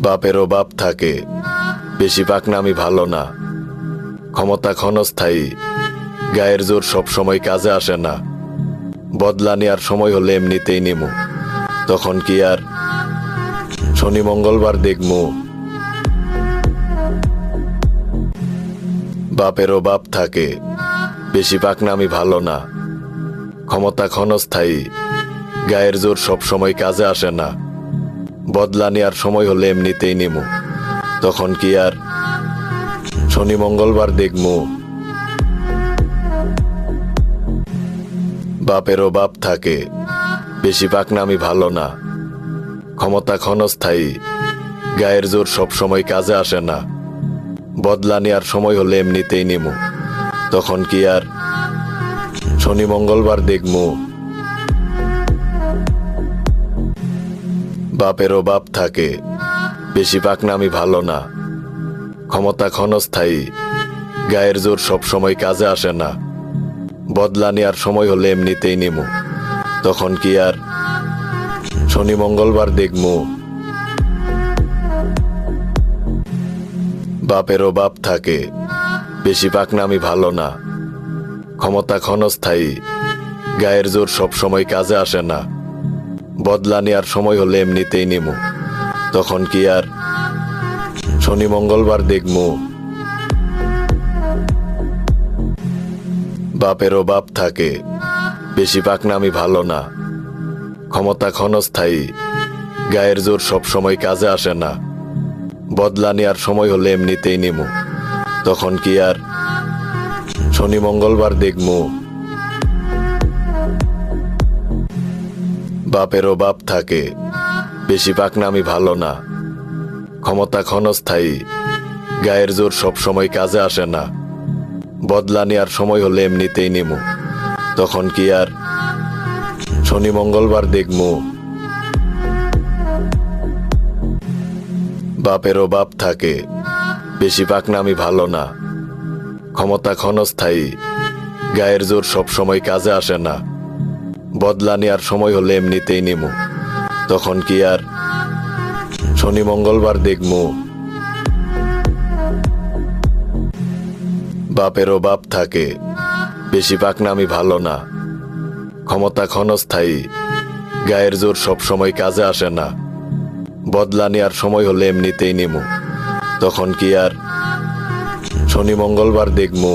বাপেরও বাপ থাকে, বেশি পাকনামি ভালো না। ক্ষমতা ক্ষণস্থায়ী, গায়ের জোর সব সময় কাজে আসে না। বদলা নেওয়ার সময় হলে এমনিতেই নিমু, তখন কি আর শনি মঙ্গলবার দেখমু। বাপেরও বাপ থাকে, বেশি পাকনামি ভালো না। ক্ষমতা ক্ষণস্থায়ী, গায়ের জোর সব সময় কাজে আসে না। বদলা নেওয়ার সময় হলে এমনিতেই নিমু, তখন কি আর শনি মঙ্গলবার দেখমু। বাপেরও বাপ থাকে, বেশি পাকনামি ভালো না। ক্ষমতা ক্ষণস্থায়ী, গায়ের জোর সব সময় কাজে আসে না। বদলা নেওয়ার সময় হলে এমনিতেই নিমু, তখন কি আর শনি মঙ্গলবার দেখমু। বাপেরও বাপ থাকে, বেশি পাকনামি ভালো না। ক্ষমতা ক্ষণস্থায়ী, গায়ের জোর সব সময় কাজে আসে না। বদলা নেওয়ার সময় হলে এমনিতেই নিমু, তখন কি আর শনি মঙ্গলবার দেখমু। বাপেরও বাপ থাকে, বেশি পাকনামি ভালো না। ক্ষমতা ক্ষণস্থায়ী, গায়ের জোর সব সময় কাজে আসে না। বদলা নেওয়ার সময় হলে এমনিতেই নিমু, তখন কি আর শনি মঙ্গলবার দেখমু। বাপেরও বাপ থাকে, বেশি পাকনামি ভালো না। ক্ষমতা ক্ষণস্থায়ী, গায়ের জোর সব সময় কাজে আসে না। বদলা নেওয়ার সময় হলে এমনিতেই নিমু, তখন কি আর শনি মঙ্গলবার দেখমু। বাপেরও বাপ থাকে, বেশি পাকনামি ভালো না। ক্ষমতা ক্ষণস্থায়ী, গায়ের জোর সব সময় কাজে আসে না। বদলা নেওয়ার সময় হলে এমনিতেই নিমু, তখন কি আর শনি মঙ্গলবার দেখমু। বাপেরও বাপ থাকে, বেশি পাকনামি ভালো না। ক্ষমতা ক্ষণস্থায়ী, গায়ের জোর সব সময় কাজে আসে না। বদলা নেওয়ার সময় হলে এমনিতেই নিমু, তখন কি আর শনি মঙ্গলবার দেখমু। বাপেরও বাপ থাকে, বেশি পাকনামি ভালো না। ক্ষমতা ক্ষণস্থায়ী, গায়ের জোর সব সময় কাজে আসে না। বদলা নেওয়ার সময় হলে এমনিতেই নিমু, তখন কি আর শনি মঙ্গলবার দেখমু।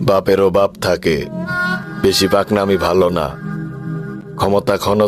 বাপেরও বাপ থাকে, বেশি পাকনামি ভালো না। ক্ষমতা ক্ষণ